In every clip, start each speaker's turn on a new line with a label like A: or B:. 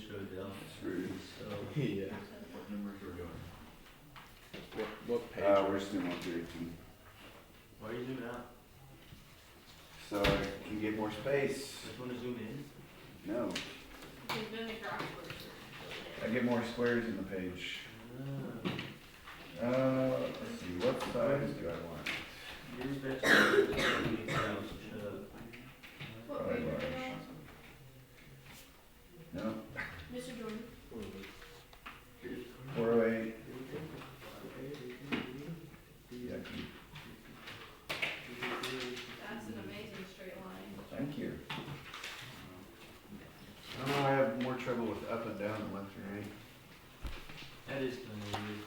A: showed down.
B: Rude.
A: So,
C: Yeah.
A: what numbers we're doing?
C: What page?
B: We're just doing 1 through 18.
A: Why are you zooming out?
B: So I can get more space.
A: Just want to zoom in?
B: No, I get more squares in the page. Let's see, what size do I want?
A: Yours best is shut up.
B: Probably large. No,
D: Mr. Jordan.
B: 408. Yeah,
D: That's an amazing straight line.
B: thank you.
C: I don't know, I have more trouble with up and down than left and right.
A: That is kind of weird.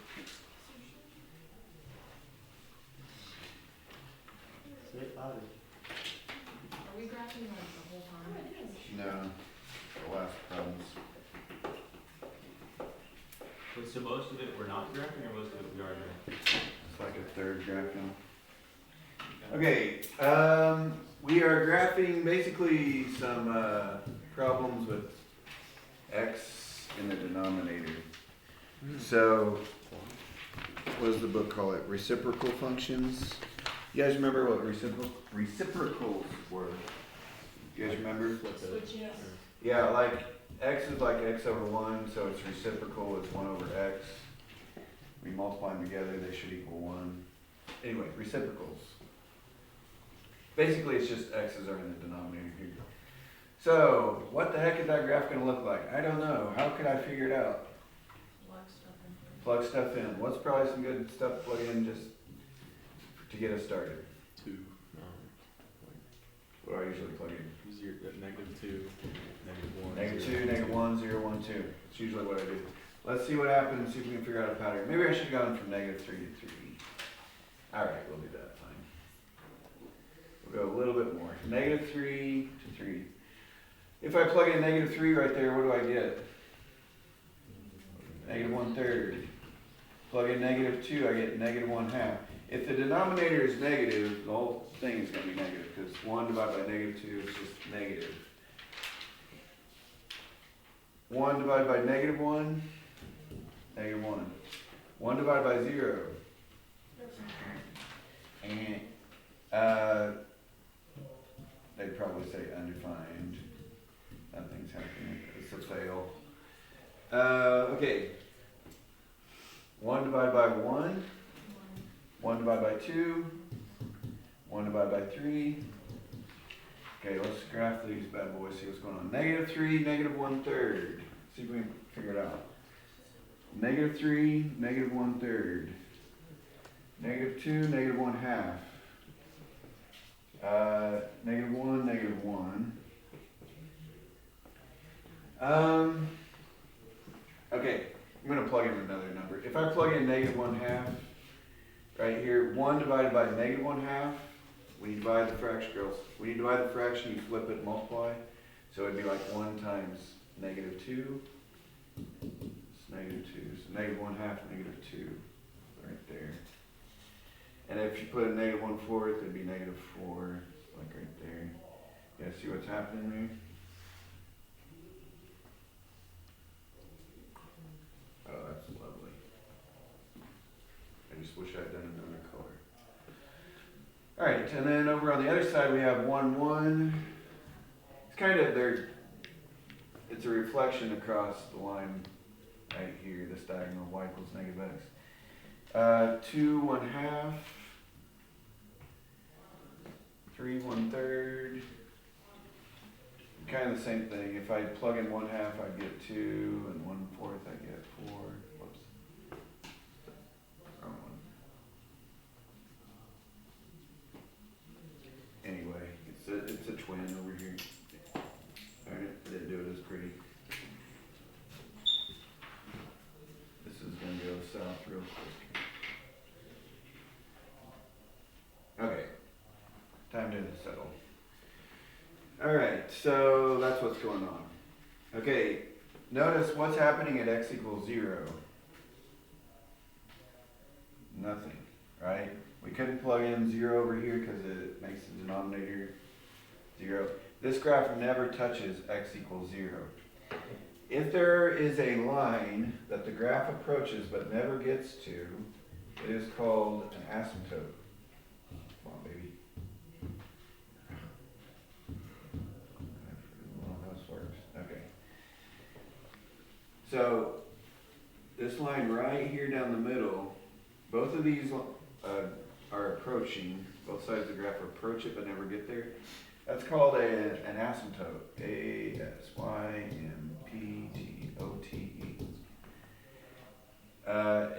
A: Say it louder.
D: Are we graphing like the whole time?
B: No, the last problems.
A: Wait, so most of it we're not graphing, or most of it we are graphing?
B: It's like a third graph now. Okay, we are graphing basically some problems with x in the denominator. So, what does the book call it? Reciprocal functions. You guys remember what reciprocals were? You guys remember?
D: Switch yes.
B: Yeah, like x is like x over 1, so its reciprocal is 1 over x. We multiply them together, they should equal 1. Anyway, reciprocals. Basically, it's just x's are in the denominator here. So, what the heck is that graph going to look like? I don't know. How could I figure it out? Plug stuff in. What's probably some good stuff to plug in just to get us started?
C: 2.
B: What do I usually plug in?
C: Zero, -2, -1.
B: Negative
C: 0.
B: 2, negative 1, 0, 1, 2. It's usually what I do. Let's see what happens, see if we can figure out a pattern. Maybe I should have gone from -3 to 3. Alright, we'll do that, fine. We'll go a little bit more. -3 to 3. If I plug in -3 right there, what do I get? -1/3. Plug in -2, I get -1/2. If the denominator is negative, the whole thing is going to be negative, because 1 divided by -2 is just negative. 1 divided by -1, -1. 1 divided by 0. And they'd probably say undefined. Nothing's happening. It's a fail. Okay. 1 divided by 1. 1 divided by 2. 1 divided by 3. Okay, let's graph these bad boys, see what's going on. -3, -1/3. See if we can figure it out. -3, -1/3. -2, -1/2. -1, -1. Okay, I'm going to plug in another number. If I plug in -1/2, right here, 1 divided by -1/2, when you divide the fraction, girls, when you divide the fraction, you flip it and multiply. So it'd be like 1 times -2. It's -2, so -1/2, -2, right there. And if you put a -1/4, it'd be -4, like right there. Yeah, see what's happening there? Oh, that's lovely. I just wish I'd done another color. Alright, and then over on the other side we have 1, 1. It's kind of it's a reflection across the line right here, this diagonal, y equals -x. 2, 1/2. 3, 1/3. Kind of the same thing. If I plug in 1/2, I get 2, and 1/4, I get 4. Whoops. Wrong one. Anyway, it's a twin over here. Alright, I didn't do it as pretty. This is going to go south real quick. Okay. Time to settle. Alright, so that's what's going on. Okay, notice what's happening at x equals 0. Nothing, right? We couldn't plug in 0 over here because it makes the denominator 0. This graph never touches x equals 0. If there is a line that the graph approaches but never gets to, it is called an asymptote. Come on, baby. Well, how this works. Okay. So, this line right here down the middle, both of these are approaching, both sides of the graph approach it but never get there. That's called an asymptote. Asymptote.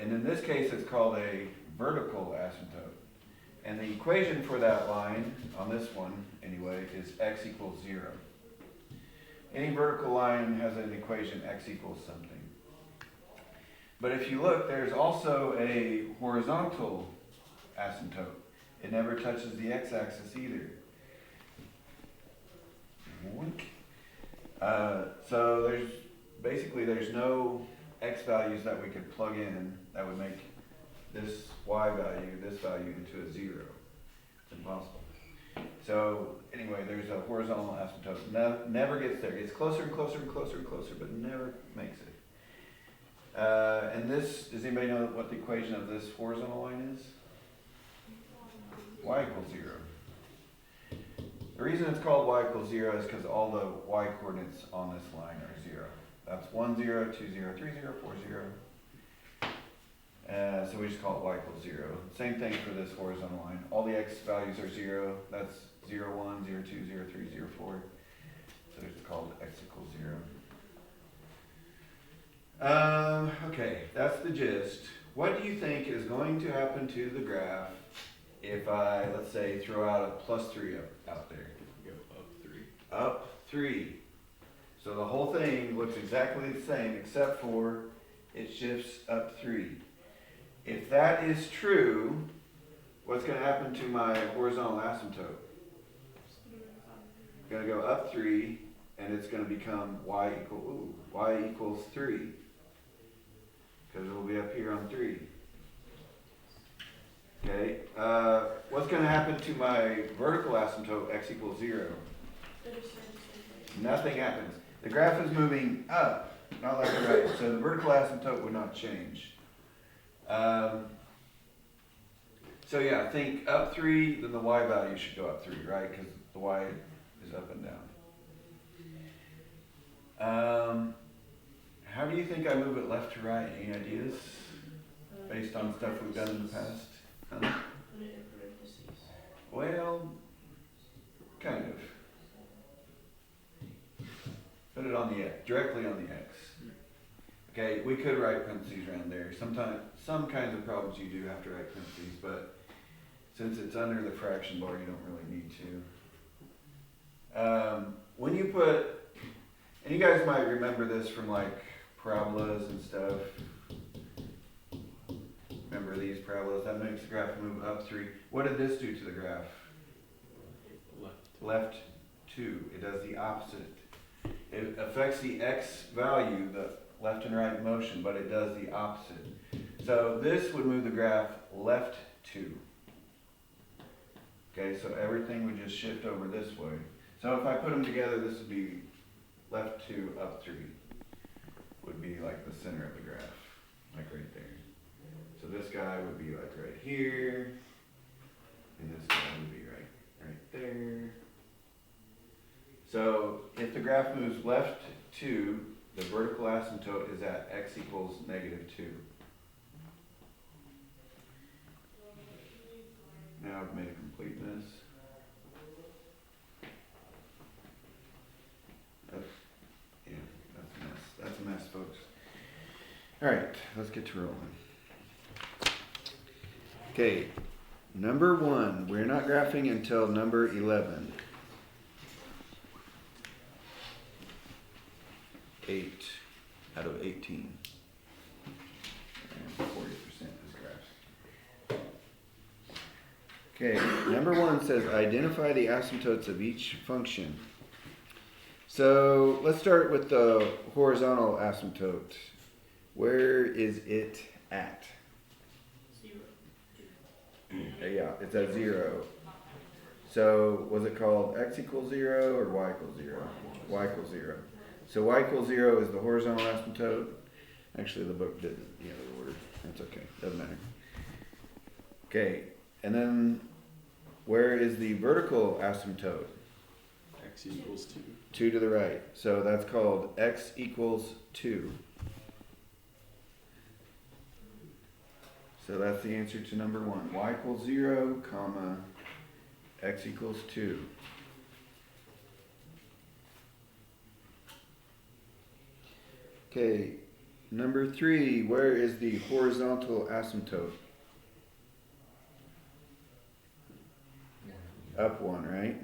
B: And in this case, it's called a vertical asymptote. And the equation for that line, on this one anyway, is x equals 0. Any vertical line has an equation x equals something. But if you look, there's also a horizontal asymptote. It never touches the x-axis either. So there's no x values that we could plug in that would make this y value, this value into a 0. It's impossible. So anyway, there's a horizontal asymptote. Never gets there. Gets closer and closer and closer and closer, but never makes it. And this, does anybody know what the equation of this horizontal line is? Y equals 0. The reason it's called y equals 0 is because all the y coordinates on this line are 0. That's 1, 0, 2, 0, 3, 0, 4, 0. So we just call it y equals 0. Same thing for this horizontal line. All the x values are 0. That's 0, 1, 0, 2, 0, 3, 0, 4. So it's called x equals 0. Okay, that's the gist. What do you think is going to happen to the graph if I, let's say, throw out a +3 out there?
C: Go up 3.
B: Up 3. So the whole thing looks exactly the same except for it shifts up 3. If that is true, what's going to happen to my horizontal asymptote? It's going to go up 3 and it's going to become y equals 3. Because it will be up here on 3. Okay, what's going to happen to my vertical asymptote, x equals 0? Nothing happens. The graph is moving up, not like the right, so the vertical asymptote would not change. So yeah, think up 3, then the y value should go up 3, right? Because the y is up and down. How do you think I move it left to right? Any ideas? Based on stuff we've done in the past? Huh? Well, kind of. Put it on the x, directly on the x. Okay, we could write parentheses around there. Sometimes, some kinds of problems you do have to write parentheses, but since it's under the fraction bar, you don't really need to. When you put, and you guys might remember this from like parabolas and stuff. Remember these parabolas? That makes the graph move up 3. What did this do to the graph? Left 2. It does the opposite. It affects the x value, the left and right motion, but it does the opposite. So this would move the graph left 2. Okay, so everything would just shift over this way. So if I put them together, this would be left 2, up 3. Would be like the center of the graph, like right there. So this guy would be like right here, and this guy would be right there. So if the graph moves left 2, the vertical asymptote is at x equals -2. Now I've made a complete mess. That's a mess. That's a mess, folks. All right, let's get to rolling. Okay, number 1. We're not graphing until number 11. 8 out of 18. And 40% is graphs. Okay, number 1 says identify the asymptotes of each function. So let's start with the horizontal asymptote. Where is it at?
D: 0.
B: Yeah, it's at 0. So was it called x equals 0 or y equals 0? Y equals 0. So y equals 0 is the horizontal asymptote. Actually, the book did the other word. That's okay. Doesn't matter. Okay, and then where is the vertical asymptote?
E: X equals 2.
B: 2 to the right. So that's called x equals 2. So that's the answer to number 1. Y equals 0, comma, x equals 2. Okay, number 3, where is the horizontal asymptote? Up 1, right?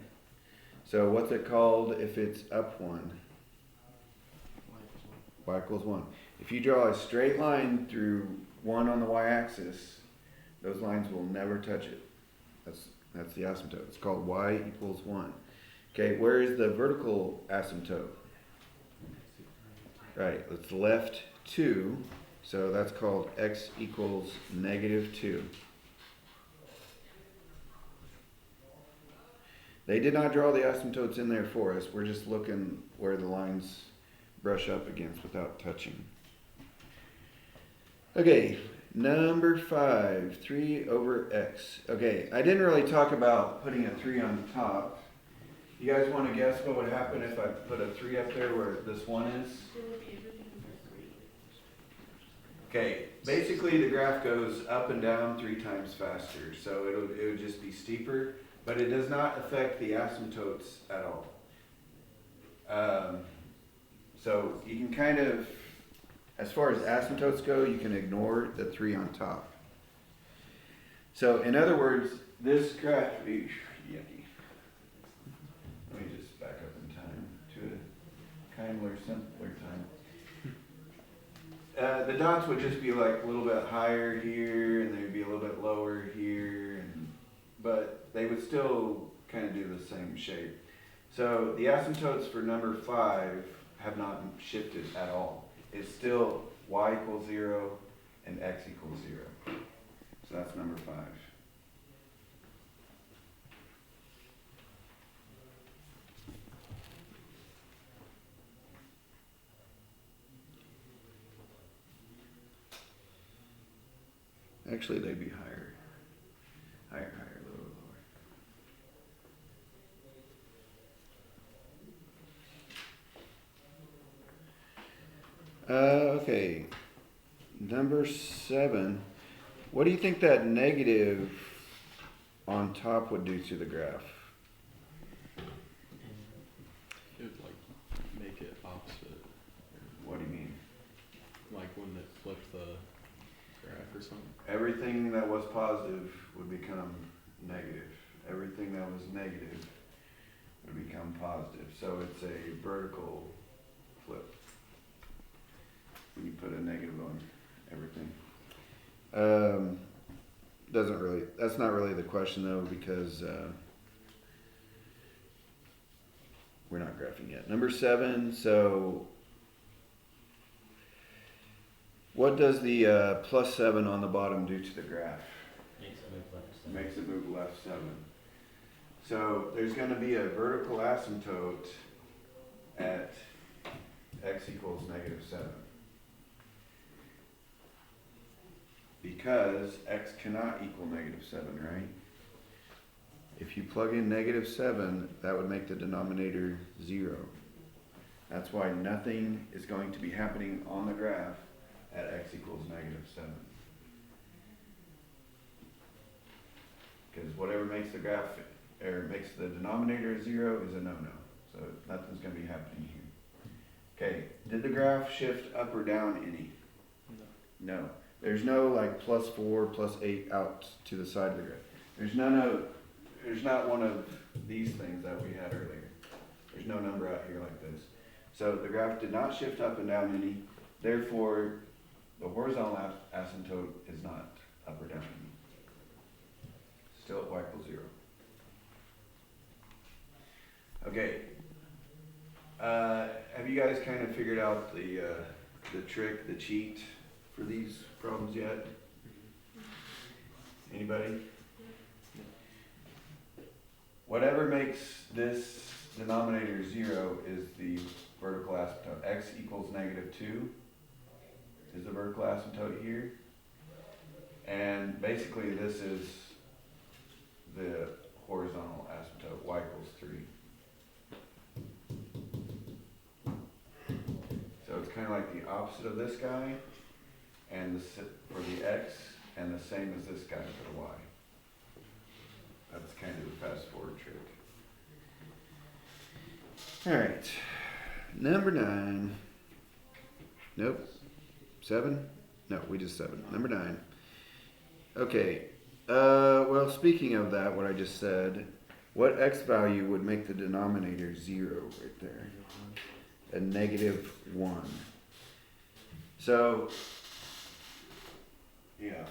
B: So what's it called if it's up 1? Y equals 1. If you draw a straight line through 1 on the y-axis, those lines will never touch it. That's the asymptote. It's called y equals 1. Okay, where is the vertical asymptote? Right, it's left 2, so that's called x equals negative 2. They did not draw the asymptotes in there for us. We're just looking where the lines brush up against without touching. Okay, number 5, 3 over x. Okay, I didn't really talk about putting a 3 on top. You guys want to guess what would happen if I put a 3 up there where this 1 is?
D: It would be everything over 3.
B: Okay, basically the graph goes up and down 3 times faster, so it would just be steeper, but it does not affect the asymptotes at all. So you can kind of, as far as asymptotes go, you can ignore the 3 on top. So in other words, this graph, yucky. Let me just back up in time to a kindler, simpler time. The dots would just be like a little bit higher here, and they'd be a little bit lower here, but they would still kind of do the same shape. So the asymptotes for number 5 have not shifted at all. It's still y equals 0 and x equals 0. So that's number 5. Actually, they'd be higher. Higher, lower, lower. Okay. Number 7. What do you think that negative on top would do to the graph?
E: It would make it opposite.
B: What do you mean?
E: Like when it flipped the graph or something.
B: Everything that was positive would become negative. Everything that was negative would become positive. So it's a vertical flip when you put a negative on everything. That's not really the question though, because we're not graphing yet. Number 7, so what does the plus 7 on the bottom do to the graph?
A: Makes it move left.
B: It makes it move left 7. So there's going to be a vertical asymptote at x equals negative 7. Because x cannot equal negative 7, right? If you plug in negative 7, that would make the denominator 0. That's why nothing is going to be happening on the graph at x equals negative 7. Because whatever makes the graph, or makes the denominator 0 is a no-no. So nothing's going to be happening here. Okay, did the graph shift up or down any?
E: No.
B: No. There's no like plus 4, plus 8 out to the side of the graph. There's not one of these things that we had earlier. There's no number out here like this. So the graph did not shift up and down any. Therefore, the horizontal asymptote is not up or down any. Still at y equals 0. Okay. Have you guys kind of figured out the trick, the cheat for these problems yet? Anybody? Whatever makes this denominator 0 is the vertical asymptote. X equals -2 is the vertical asymptote here. And basically this is the horizontal asymptote, y equals 3. So it's kind of like the opposite of this guy, and for the x, and the same as this guy for the y. That's kind of the fast forward trick. Alright, number 9. Nope. 7? No, we just 7. Number 9. Okay, well, speaking of that, what I just said, what x value would make the denominator 0 right there? A -1. So, yeah,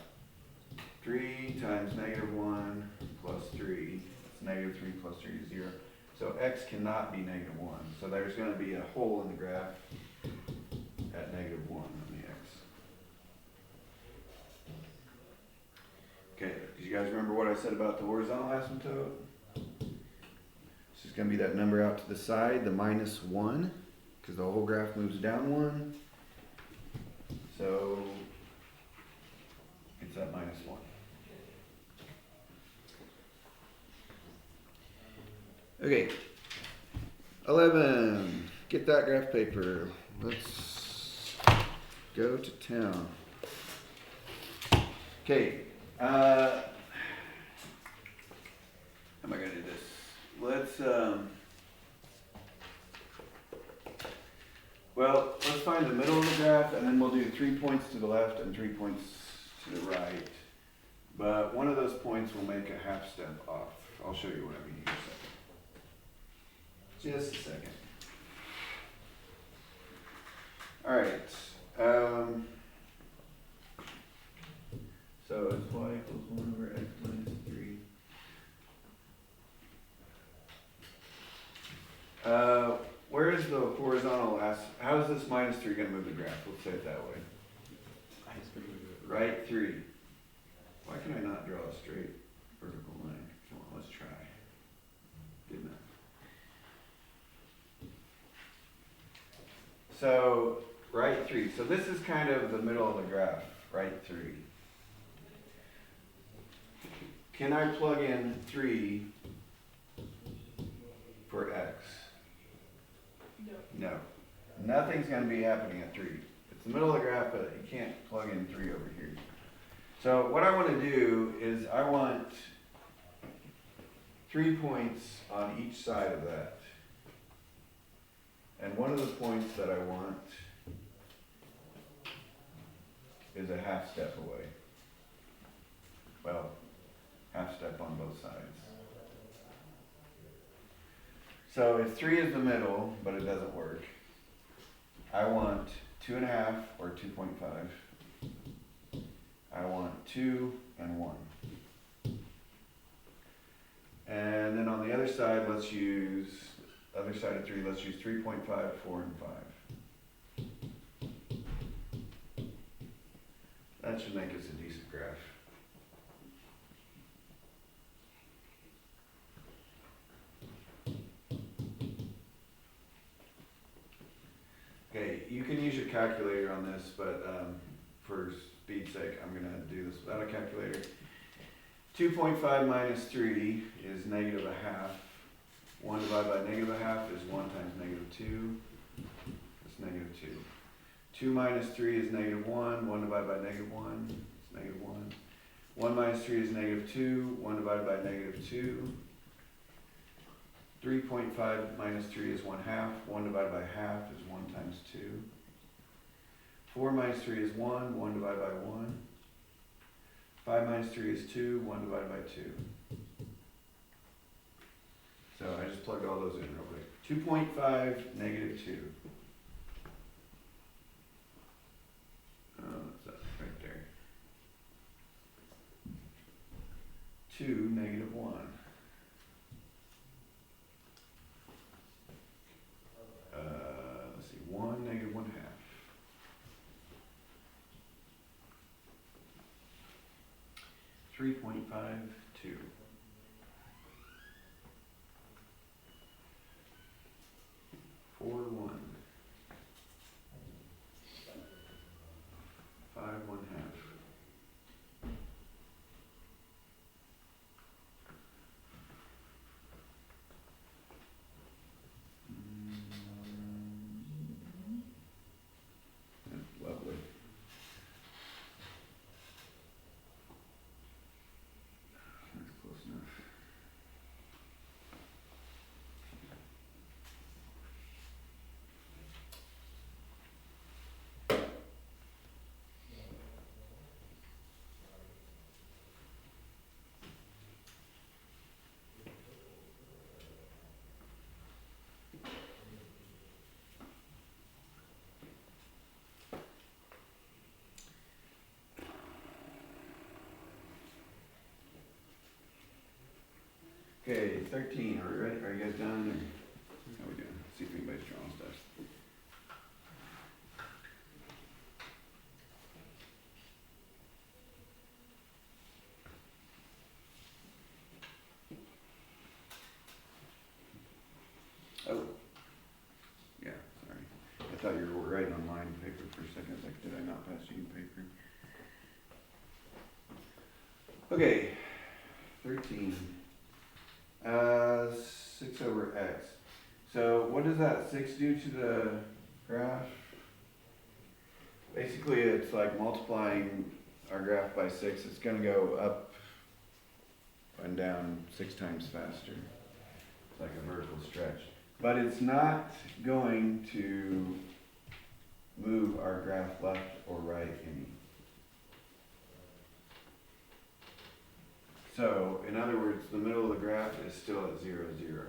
B: 3 times -1 plus 3, it's -3 plus 3 is 0. So x cannot be -1. So there's going to be a hole in the graph at -1 on the x. Okay, do you guys remember what I said about the horizontal asymptote? This is going to be that number out to the side, the -1, because the whole graph moves down 1. So it's at -1. Okay, 11. Get that graph paper. Let's go to town. Okay, how am I going to do this? Let's find the middle of the graph, and then we'll do 3 points to the left and 3 points to the right. But one of those points will make a half step off. I'll show you what I mean in a second. Just a second. Alright. So it's y equals 1 over x minus 3. Where is the horizontal how is this -3 going to move the graph? Let's say it that way. Right 3. Why can I not draw a straight vertical line? Come on, let's try. Good enough. So, right 3. So this is kind of the middle of the graph, right 3. Can I plug in 3 for x? No. Nothing's going to be happening at 3. It's the middle of the graph, but you can't plug in 3 over here. So what I want to do is I want 3 points on each side of that. And one of the points that I want is a half step away. Well, half step on both sides. So if 3 is the middle, but it doesn't work, I want 2.5 or 2.5. I want 2 and 1. And then on the other side, let's use, other side of 3, let's use 3.5, 4, and 5. That should make us a decent graph. Okay, you can use your calculator on this, but for speed's sake, I'm going to do this without a calculator. 2.5 minus 3 is -1/2. 1 divided by -1/2 is 1 times -2. That's -2. 2 minus 3 is -1. 1 divided by -1 is -1. 1 minus 3 is -2. 1 divided by -2. 3.5 minus 3 is 1/2. 1 divided by half is 1 times 2. 4 minus 3 is 1. 1 divided by 1. 5 minus 3 is 2. 1 divided by 2. So I just plugged all those in real quick. 2.5, -2. What's that? Right there. 2, -1. Let's see, 1, -1/2. 3.52. 4, 1. Okay, 13, are we ready? Are you guys done? Or how are we doing? See if anybody's drawing stuff. Oh, yeah, sorry. I thought you were writing on mine paper for a second. I was like, did I not pass you paper? Okay, 13. 6 over x. So what does that 6 do to the graph? Basically, it's like multiplying our graph by 6. It's going to go up and down 6 times faster. It's like a vertical stretch. But it's not going to move our graph left or right any. So, in other words, the middle of the graph is still at 0, 0.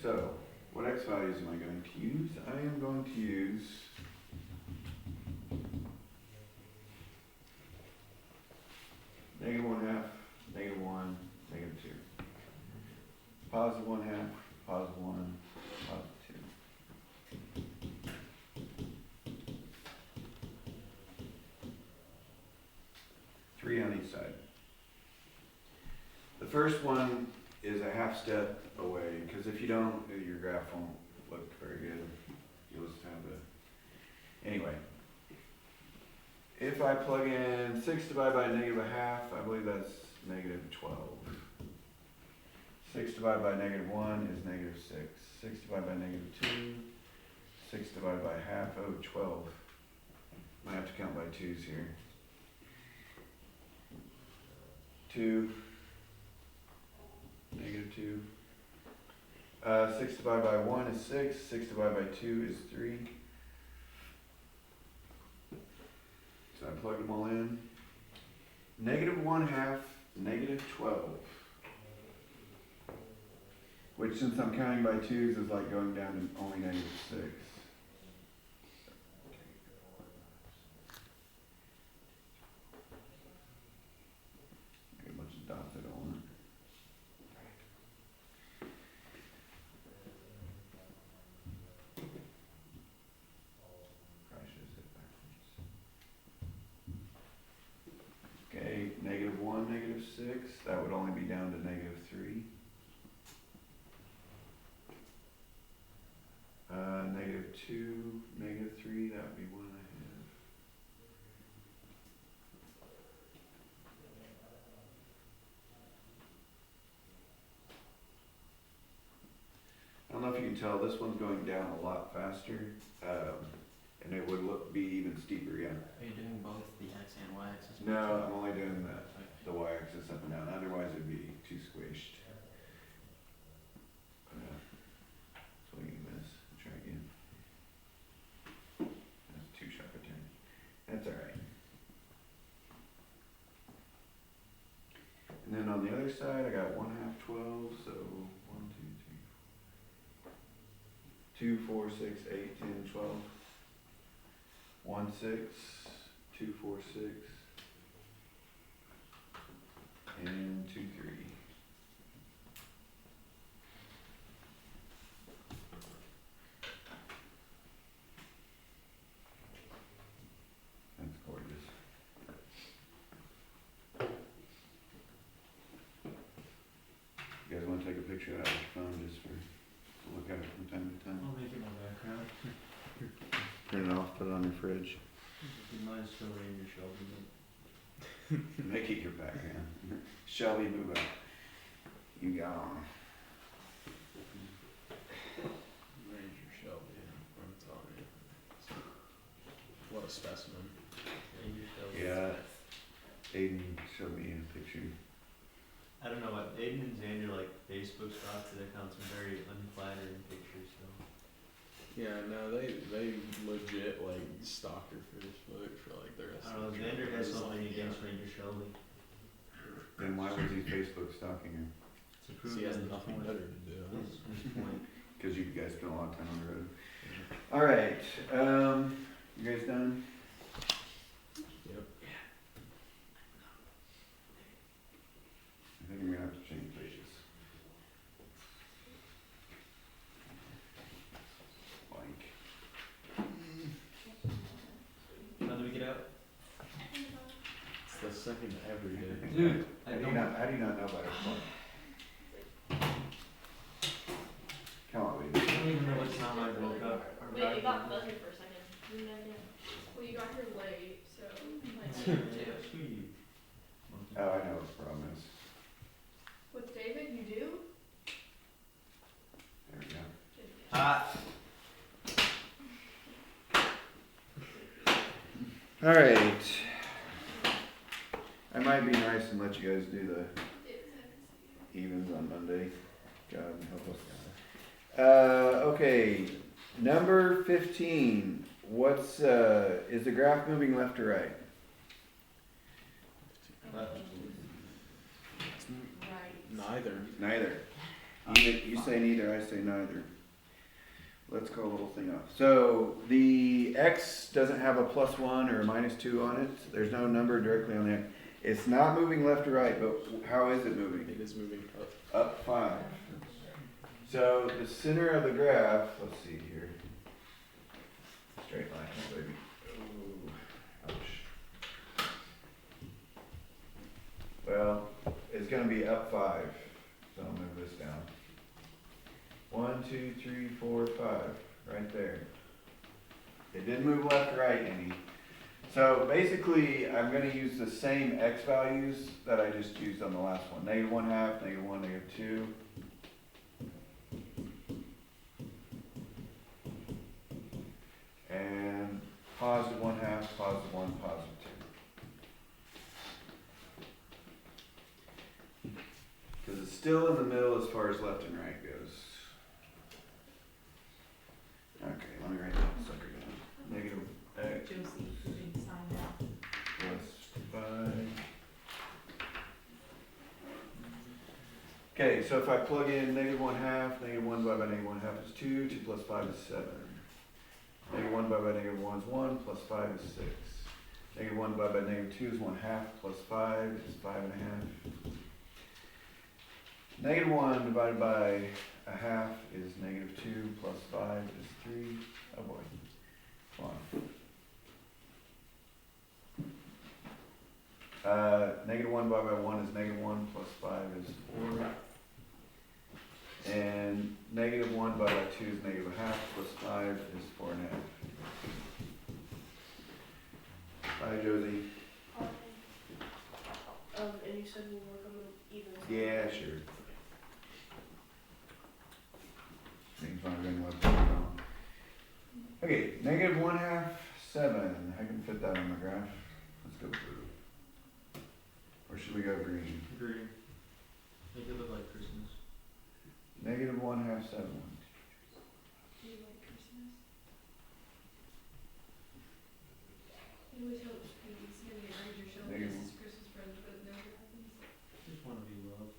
B: So, what x values am I going to use? I am going to use -1/2, -1, -2. +1/2, +1, +2. Three on each side. The first one is a half step away, because if you don't, your graph won't look very good. You'll just have a... Anyway. If I plug in 6 divided by -1/2, I believe that's -12. 6 divided by -1 is -6. 6 divided by -2, 6 divided by 1/2, oh, 12. Might have to count by 2's here. 2, -2. 6 divided by 1 is 6, 6 divided by 2 is 3. So I plugged them all in. -1/2, -12. Which, since I'm counting by 2's, is like going down to only -6. A bunch of dots I don't want. Probably should have said backwards. Okay, -1, -6. That would only be down to -3. -2, -3. That would be 1/2. I don't know if you can tell, this one's going down a lot faster, and it would be even steeper, yeah.
F: Are you doing both the x and y axis?
B: No, I'm only doing the y-axis up and down, otherwise it'd be too squished. So you miss, try again. That's too sharp a turn. That's alright. And then on the other side, I got 1/2, 12, so 1, 2, 3, 2, 4, 6, 8, 10, 12. 1, 6, 2, 4, 6, and 2, 3. That's gorgeous. You guys want to take a picture of that with your phone just for look at it from time to time?
A: I'll make it my background.
B: Print it off, put it on your fridge.
A: You might still Ranger Shelby.
B: Make it your background. Shelby, move out. You got on.
E: Ranger Shelby, I'm telling you. What a specimen.
A: Ranger Shelby.
B: Yeah. Aiden showed me a picture.
A: I don't know what Aiden and Xander like Facebook stalked their accounts some very unflattering pictures. So
E: Yeah, no, they legit like stalk her Facebook for like the rest
A: I
E: of
A: don't know.
E: the trip.
A: Xander has
E: It's
A: something
E: like,
A: against
E: yeah.
A: Ranger Shelby.
B: Then why was he Facebook stalking her?
A: To prove
E: He has
A: that
E: nothing
A: point.
E: better to do.
A: That's his point.
B: Because you guys spent a lot of time on the road. Alright, you guys done? you're gonna have to change pages. Blank.
A: How do we get out?
E: It's the second every day.
A: Dude,
B: How do you not know about it? Come on,
A: I
B: baby.
A: don't even know what time I woke up. Or
D: Wait, it got
A: back
D: buzzed for a second. Didn't I get? Well, you got here late, so.
A: then.
D: Like,
A: Screw you. Monkey.
B: Oh, I know what the problem is.
D: with David, you do?
B: There we go.
A: Hot.
B: Alright. I might be nice and let you guys do the evens on Monday. God help us. Okay, number 15. What's is the graph moving left or right?
A: Left.
D: Right.
E: Neither.
B: Neither. You say neither, I say neither. Let's call the little thing off. So the x doesn't have a +1 or a -2 on it. There's no number directly on the x. It's not moving left or right, but how is it moving?
E: It is moving up.
B: Up 5. So the center of the graph, let's see here. Straight line, baby. Ooh, ouch. Well, it's gonna be up 5. So I'll move this down. 1, 2, 3, 4, 5. Right there. It didn't move left or right any. So basically, I'm going to use the same x values that I just used on the last one. -1/2, -1, -2. And +1/2, +1, +2. Because it's still in the middle as far as left and right goes. Okay, let me write that sucker down. Negative x
D: Josie, you didn't sign out.
B: +5. Okay, so if I plug in -1/2, -1 divided by -1/2 is 2, 2 plus 5 is 7. -1 divided by -1 is 1, plus 5 is 6. -1 divided by -2 is 1/2, plus 5 is 5.5. -1 divided by 1/2 is -2, plus 5 is 3. Oh boy. Come on. -1 divided by 1 is -1, plus 5 is 4. And -1 divided by 2 is -1/2, plus 5 is 4.5. Bye, Josie.
D: And you said we'll work on the evens.
B: Yeah, sure. Things aren't going left and right. Okay, -1/2, 7. I can fit that on the graph. Let's go blue. Or should we go green?
A: Green. Make it look like Christmas.
B: -1/2, 7.
D: Do you like Christmas? It always helps when you see me arrange your show.
B: Negative.
D: This is Christmas present, but it never happens.
A: Just want to be loved.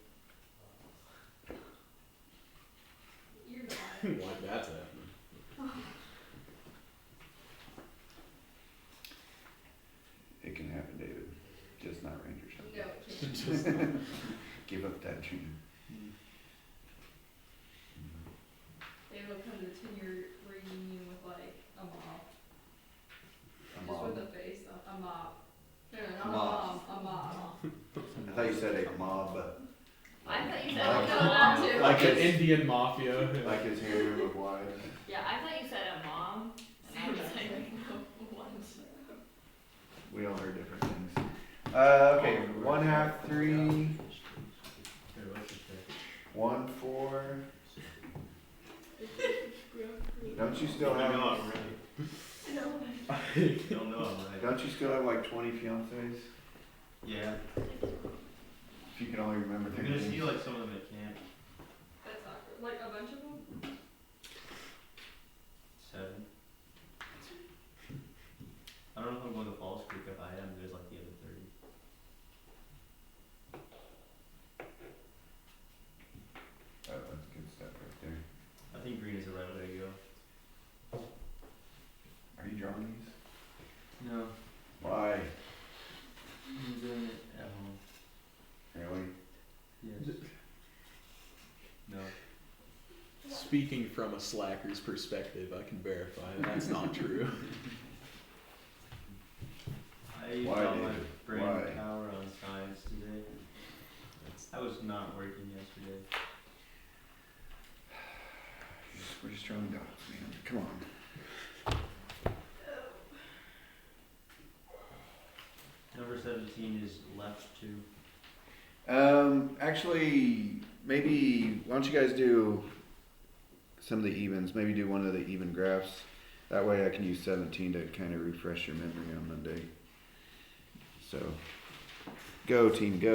D: You're not.
E: Like that's happening.
B: It can happen, David. Just not Rangers.
D: No, it can't.
E: Just
B: Give up that dream.
D: They will come to the 10-year reunion with like a mop.
B: A
D: Just
B: mob.
D: with a face, a mop. No, not
B: A
D: a
B: mop.
D: mom, a mop.
B: I thought you said a mob, but
D: I thought you said
B: Like-
D: a mom too.
E: Like an Indian mafia.
B: like his hair with wives.
G: Yeah, I thought you said a mom, and I was like, what?
B: We all heard different things. Okay, 1/2, 3,
A: Here, let's just check.
B: 1, 4. Don't you still
A: I know
B: have?
A: I'm right.
D: No.
A: Don't know I'm right.
B: Don't you still have like 20 fiancés?
A: Yeah.
B: If you can only remember
A: I'm
B: their
A: gonna
B: names.
A: see like some of them at camp.
D: That's awkward. Like a bunch of them?
A: 7. I don't know if I'm going to Falls Creek. If I am, there's like the other 30.
B: Oh, that's good stuff right there.
A: I think green is the right way to go.
B: Are you drawing these?
A: No.
B: Why?
A: I'm doing it at home.
B: Really?
A: Yes.
E: speaking from a slacker's perspective. I can verify that's not true.
A: I used
B: Why,
A: all my
B: David?
A: brain
B: Why?
A: power on science today. I was not working yesterday.
B: We're just throwing dots, man. Come on.
A: Number 17 is left 2.
B: Actually, maybe, why don't you guys do some of the evens? Maybe do one of the even graphs. That way I can use 17 to kind of refresh your memory on Monday. So, go team, go.